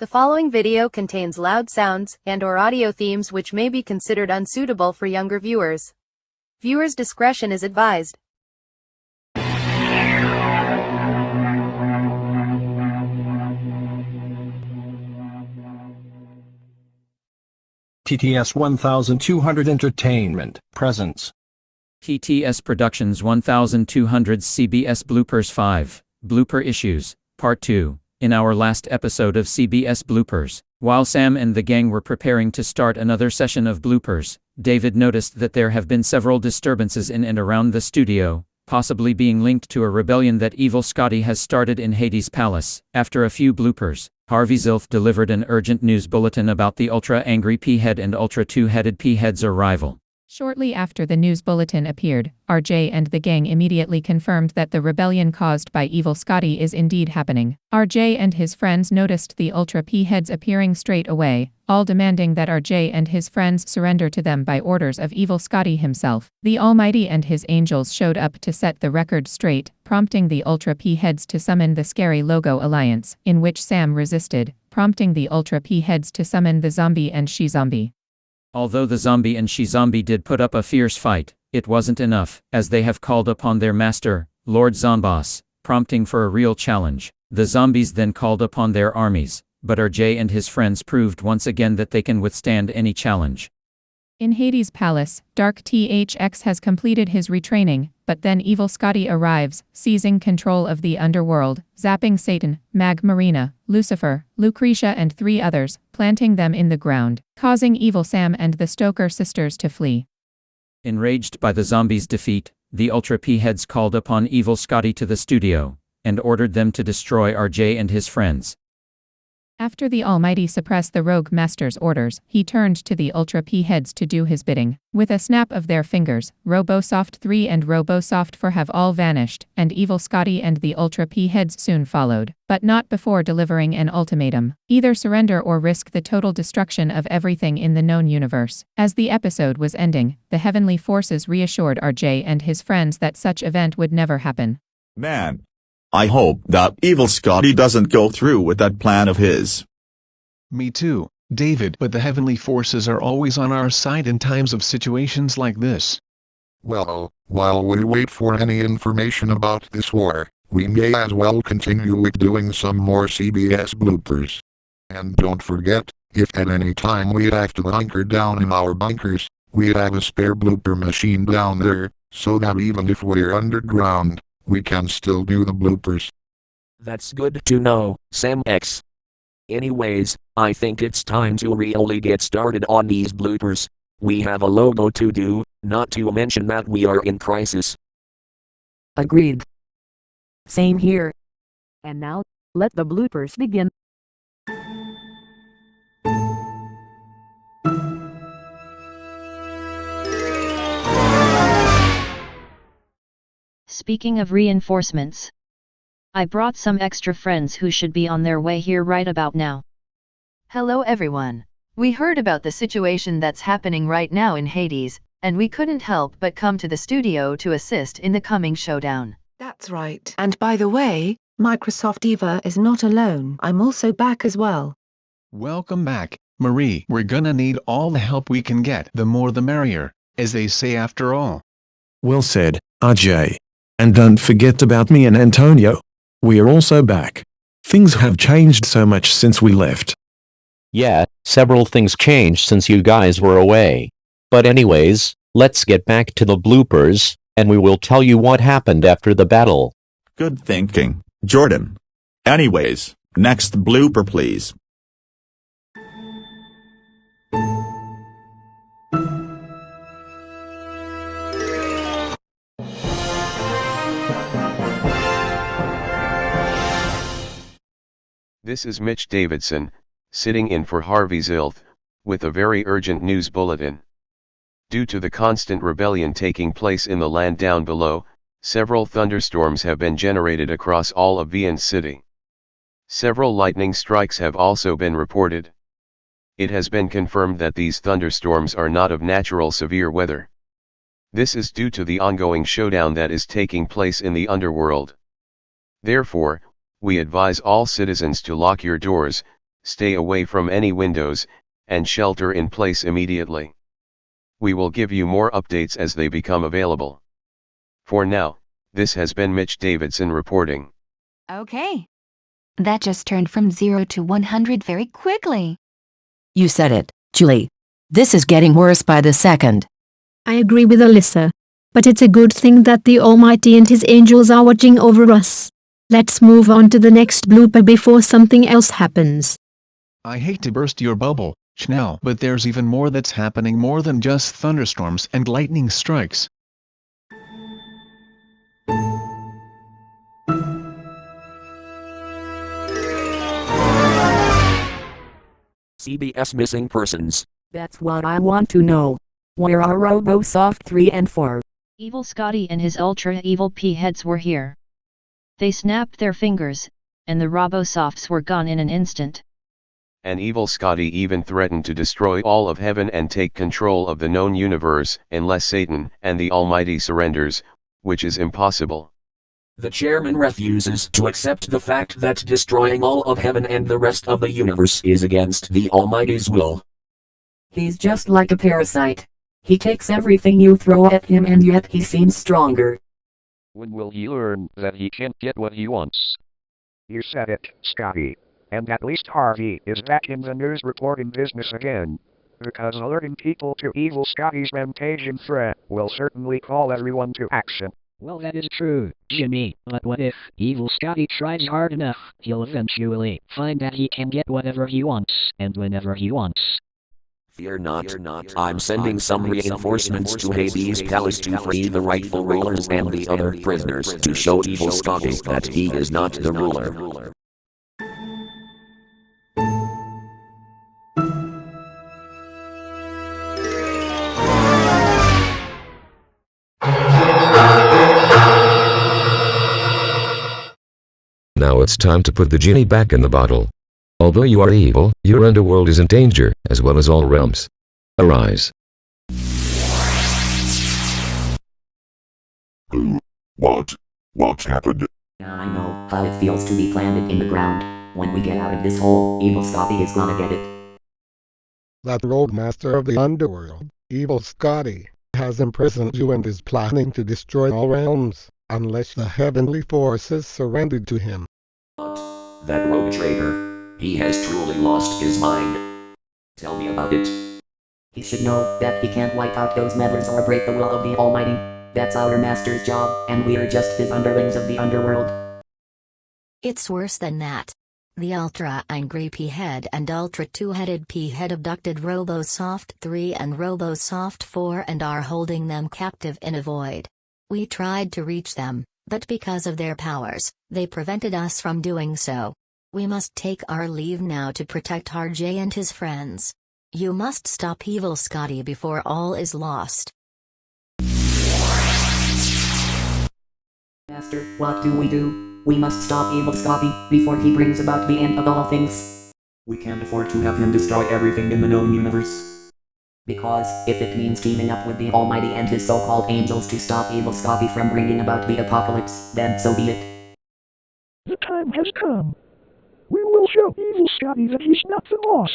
The following video contains loud sounds and/or audio themes which may be considered unsuitable for younger viewers. Viewers' discretion is advised. TTS 1200 Entertainment presents TTS Productions 1200 CBS Bloopers 5, Blooper Issues, Part 2. In our last episode of CBS Bloopers, while Sam and the gang were preparing to start another session of bloopers, David noticed that there have been several disturbances in and around the studio, possibly being linked to a rebellion that evil Scotty has started in Hades' palace. After a few bloopers, Harvey Zilf delivered an urgent news bulletin about the ultra-angry P-head and ultra-two-headed P-head's arrival. Shortly after the news bulletin appeared, RJ and the gang immediately confirmed that the rebellion caused by evil Scotty is indeed happening. RJ and his friends noticed the Ultra P-heads appearing straight away, all demanding that RJ and his friends surrender to them by orders of evil Scotty himself. The Almighty and his angels showed up to set the record straight, prompting the Ultra P-heads to summon the Scary Logo Alliance, in which Sam resisted, prompting the Ultra P-heads to summon the Zombie and She-Zombie. Although the Zombie and She-Zombie did put up a fierce fight, it wasn't enough, as they have called upon their master, Lord Zomboss, prompting for a real challenge. The Zombies then called upon their armies, but RJ and his friends proved once again that they can withstand any challenge. In Hades' palace, Dark THX has completed his retraining, but then evil Scotty arrives, seizing control of the underworld, zapping Satan, Mag Marina, Lucifer, Lucretia and 3 others, planting them in the ground, causing evil Sam and the Stoker sisters to flee. Enraged by the zombies' defeat, the Ultra P-heads called upon evil Scotty to the studio, and ordered them to destroy RJ and his friends. After the Almighty suppressed the Rogue Master's orders, he turned to the Ultra P-heads to do his bidding. With a snap of their fingers, RoboSoft 3 and RoboSoft 4 have all vanished, and evil Scotty and the Ultra P-heads soon followed, but not before delivering an ultimatum: either surrender or risk the total destruction of everything in the known universe. As the episode was ending, the heavenly forces reassured RJ and his friends that such event would never happen. Man, I hope that evil Scotty doesn't go through with that plan of his. Me too, David, but the heavenly forces are always on our side in times of situations like this. Well, while we wait for any information about this war, we may as well continue with doing some more CBS bloopers. And don't forget, if at any time we have to hunker down in our bunkers, we have a spare blooper machine down there, so that even if we're underground, we can still do the bloopers. That's good to know, Sam X. Anyways, I think it's time to really get started on these bloopers. We have a logo to do, not to mention that we are in crisis. Agreed. Same here. And now, let the bloopers begin. Speaking of reinforcements, I brought some extra friends who should be on their way here right about now. Hello everyone. We heard about the situation that's happening right now in Hades, and we couldn't help but come to the studio to assist in the coming showdown. That's right. And by the way, Microsoft Eva is not alone. I'm also back as well. Welcome back, Marie. We're gonna need all the help we can get. The more the merrier, as they say after all. Well said, RJ. And don't forget about me and Antonio. We are also back. Things have changed so much since we left. Yeah, several things changed since you guys were away. But anyways, let's get back to the bloopers, and we will tell you what happened after the battle. Good thinking, Jordan. Anyways, next blooper please. This is Mitch Davidson, sitting in for Harvey Zilf, with a very urgent news bulletin. Due to the constant rebellion taking place in the land down below, several thunderstorms have been generated across all of Vian City. Several lightning strikes have also been reported. It has been confirmed that these thunderstorms are not of natural severe weather. This is due to the ongoing showdown that is taking place in the underworld. Therefore, we advise all citizens to lock your doors, Stay away from any windows, and shelter in place immediately. We will give you more updates as they become available. For now, this has been Mitch Davidson reporting. Okay. That just turned from 0 to 100 very quickly. You said it, Julie. This is getting worse by the second. I agree with Alyssa. But it's a good thing that the Almighty and his angels are watching over us. Let's move on to the next blooper before something else happens. I hate to burst your bubble, Chanel, but there's even more that's happening, more than just thunderstorms and lightning strikes. CBS missing persons. That's what I want to know. Where are Robo Soft 3 and 4? Evil Scotty and his ultra-evil P-heads were here. They snapped their fingers, and the Robosofts were gone in an instant. And evil Scotty even threatened to destroy all of heaven and take control of the known universe, unless Satan and the Almighty surrenders, which is impossible. The chairman refuses to accept the fact that destroying all of heaven and the rest of the universe is against the Almighty's will. He's just like a parasite. He takes everything you throw at him and yet he seems stronger. When will he learn that he can't get what he wants? You said it, Scotty. And at least Harvey is back in the news reporting business again. Because alerting people to evil Scotty's rampage and threat will certainly call everyone to action. Well, that is true, Jimmy, but what if evil Scotty tries hard enough? He'll eventually find that he can get whatever he wants, and whenever he wants. Fear not, I'm sending some reinforcements to Hades' palace to free the rightful rulers and the other prisoners to show evil Scotty that he is not the ruler. Now it's time to put the genie back in the bottle. Although you are evil, your underworld is in danger, as well as all realms. Arise. What happened? I know how it feels to be planted in the ground. When we get out of this hole, evil Scotty is gonna get it. That roadmaster of the underworld, evil Scotty, has imprisoned you and is planning to destroy all realms, unless the heavenly forces surrendered to him. That rogue traitor, he has truly lost his mind. Tell me about it. He should know that he can't wipe out those meddlers or break the will of the Almighty. That's our master's job, and we're just his underlings of the underworld. It's worse than that. The ultra-angry P-head and ultra-two-headed P-head abducted Robosoft 3 and Robosoft 4 and are holding them captive in a void. We tried to reach them, but because of their powers, they prevented us from doing so. We must take our leave now to protect RJ and his friends. You must stop evil Scotty before all is lost. Master, what do? We must stop evil Scotty before he brings about the end of all things. We can't afford to have him destroy everything in the known universe. Because, if it means teaming up with the Almighty and his so-called angels to stop evil Scotty from bringing about the apocalypse, then so be it. The time has come. We will show evil Scotty that he's not the boss.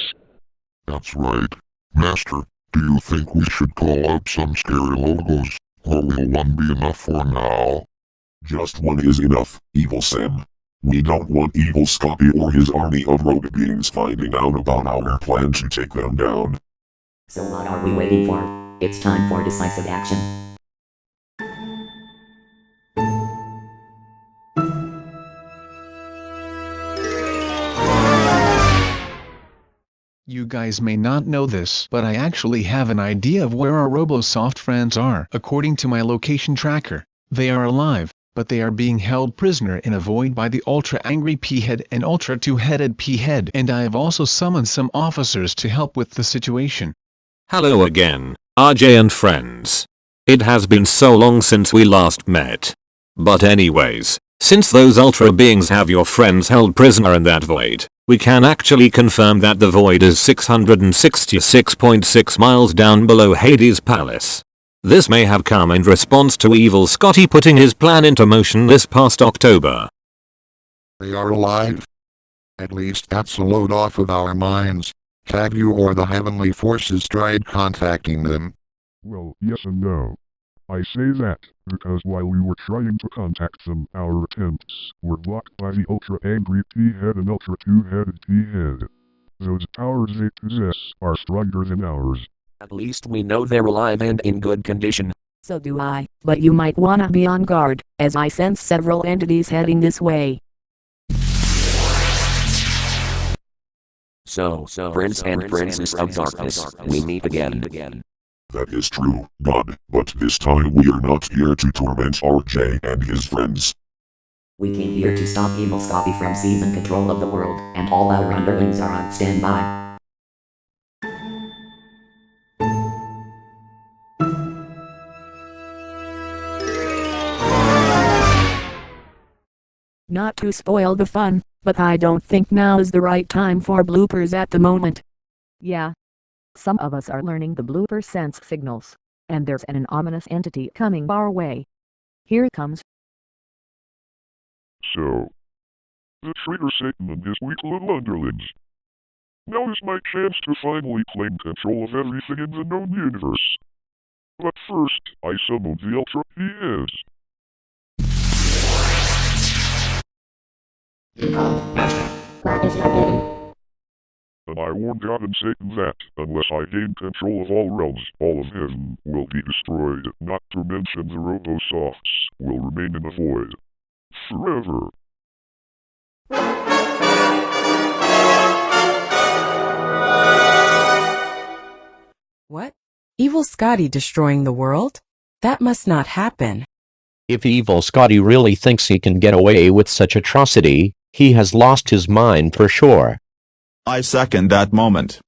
That's right. Master, do you think we should call out some scary logos, or will one be enough for now? Just one is enough, Evil Sam. We don't want evil Scotty or his army of rogue beings finding out about our plan to take them down. So what are we waiting for? It's time for decisive action. You guys may not know this, but I actually have an idea of where our Robosoft friends are. According to my location tracker, they are alive, but they are being held prisoner in a void by the ultra-angry P-head and ultra-two-headed P-head, and I have also summoned some officers to help with the situation. Hello again, RJ and friends. It has been so long since we last met. But anyways, since those ultra beings have your friends held prisoner in that void, we can actually confirm that the void is 666.6 miles down below Hades' palace. This may have come in response to evil Scotty putting his plan into motion this past October. They are alive? At least that's a load off of our minds. Have you or the heavenly forces tried contacting them? Well, yes and no. I say that, because while we were trying to contact them, our attempts were blocked by the ultra-angry P-head and ultra-two-headed P-head. Those powers they possess are stronger than ours. At least we know they're alive and in good condition. So do I, but you might wanna be on guard, as I sense several entities heading this way. So, Prince and Princess of Darkness, we meet again. That is true, God, but this time we are not here to torment RJ and his friends. We came here to stop evil Scotty from seizing control of the world, and all our underlings are on standby. Not to spoil the fun, but I don't think now is the right time for bloopers at the moment. Yeah. Some of us are learning the blooper sense signals, and there's an ominous entity coming our way. Here it comes. So, the traitor Satan and his weak little underlings. Now is my chance to finally claim control of everything in the known universe. But first, I summoned the Ultra TTS. What is happening? And I warned God and Satan that, unless I gain control of all realms, all of heaven will be destroyed, not to mention the Robo-Softs will remain in the void. Forever. What? Evil Scotty destroying the world? That must not happen. If evil Scotty really thinks he can get away with such atrocity, he has lost his mind for sure. I second that moment.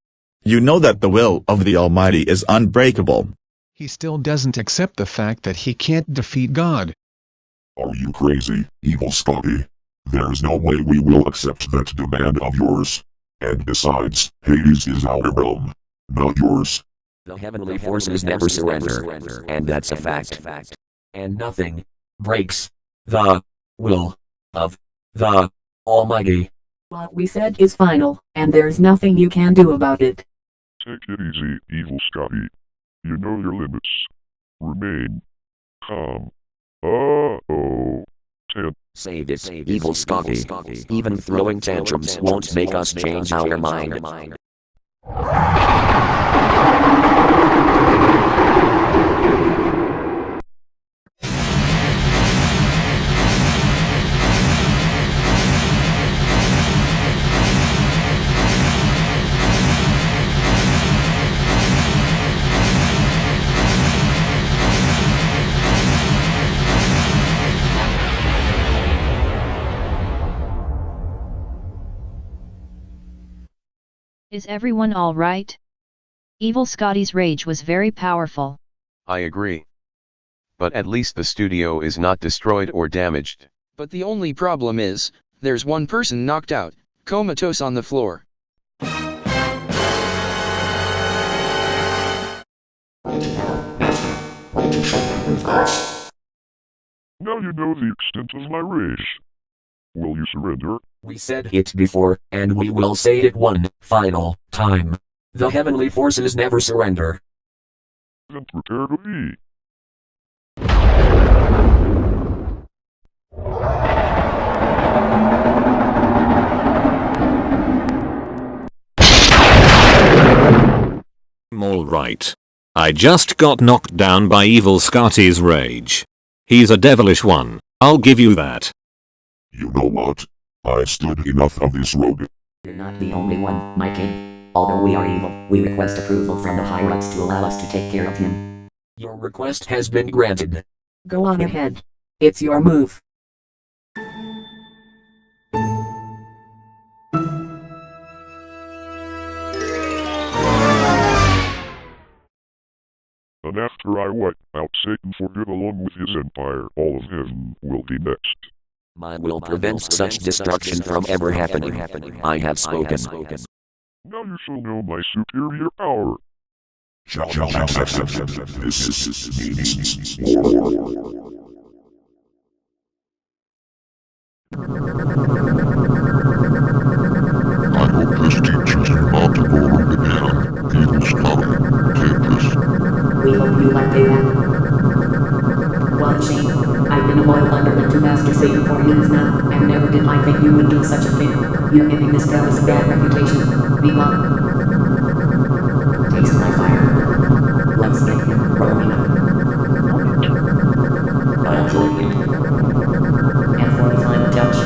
You know that the will of the Almighty is unbreakable. He still doesn't accept the fact that he can't defeat God. Are you crazy, evil Scotty? There's no way we will accept that demand of yours. And besides, Hades is our realm, not yours. The heavenly forces never surrender, and that's a fact. And nothing breaks the will of the Almighty. What we said is final, and there's nothing you can do about it. Take it easy, evil Scotty. You know your limits. Remain calm. Uh-oh. Save it, evil Scotty. Even throwing tantrums won't make us change our mind. Is everyone all right? Evil Scotty's rage was very powerful. I agree. But at least the studio is not destroyed or damaged. But the only problem is, there's one person knocked out, comatose on the floor. Now you know the extent of my rage. Will you surrender? We said it before, and we will say it one final time. The heavenly forces never surrender. Then prepare to be. Alright. I just got knocked down by evil Scotty's rage. He's a devilish one, I'll give you that. You know what? I've stood enough of this road. You're not the only one, my king. Although we are evil, we request approval from the higher-ups to allow us to take care of him. Your request has been granted. Go on ahead. It's your move. And after I wipe out Satan for good along with his empire, all of heaven will be next. My will prevents such destruction from ever happening. I have spoken. Now you shall know my superior power. This means war. you like they have. What a shame. I've been a loyal underling to Master Satan for years now, and never did I think you would do such a thing. You're giving this palace a bad reputation. Be gone. Taste my fire. Let's get him, Romina. I'll join you. And for the final touch.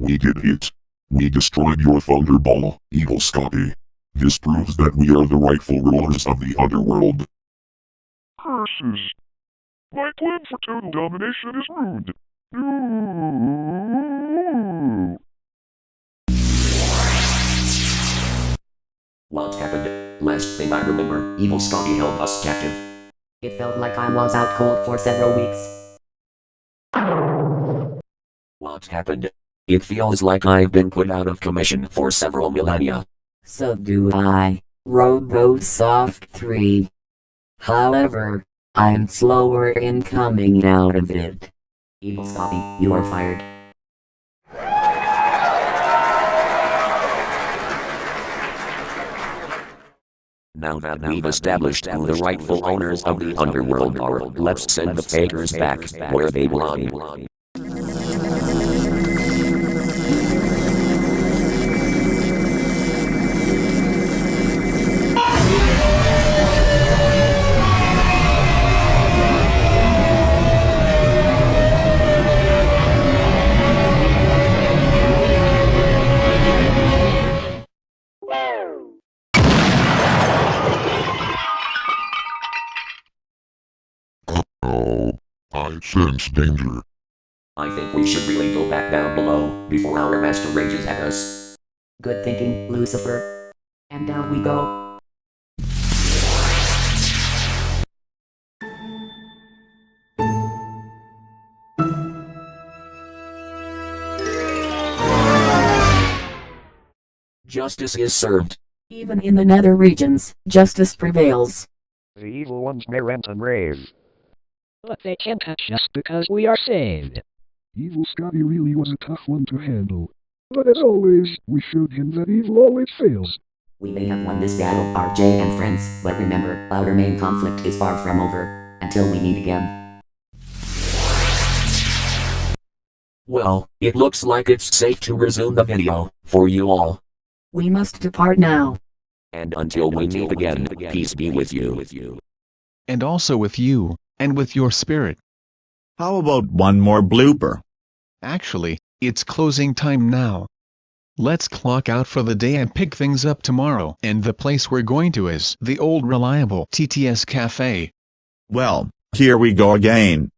We did it. We destroyed your Thunderball, Evil Scotty. This proves that we are the rightful rulers of the underworld. Curses. My plan for total domination is ruined. What happened? Last thing I remember, Evil Scotty held us captive. It felt like I was out cold for several weeks. What happened? It feels like I've been put out of commission for several millennia. So do I. Robo Soft 3. However, I'm slower in coming out of it. Evil Scotty, you are fired. Now that we've established who the rightful owners of the underworld are, let's send the fakers back where they belong. Oh, I sense danger. I think we should really go back down below, before our master rages at us. Good thinking, Lucifer. And down we go. Justice is served. Even in the nether regions, justice prevails. The evil ones may rant and rave. But they can't touch us because we are saved. Evil Scotty really was a tough one to handle. But as always, we showed him that evil always fails. We may have won this battle, RJ and friends, but remember, our main conflict is far from over. Until we meet again. Well, it looks like it's safe to resume the video, for you all. We must depart now. And until we meet again, peace be with you. And also with you, and with your spirit. How about one more blooper? Actually, it's closing time now. Let's clock out for the day and pick things up tomorrow. And the place we're going to is the old reliable TTS Cafe. Well, here we go again.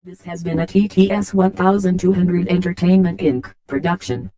This has been a TTS 1200 Entertainment Inc. production.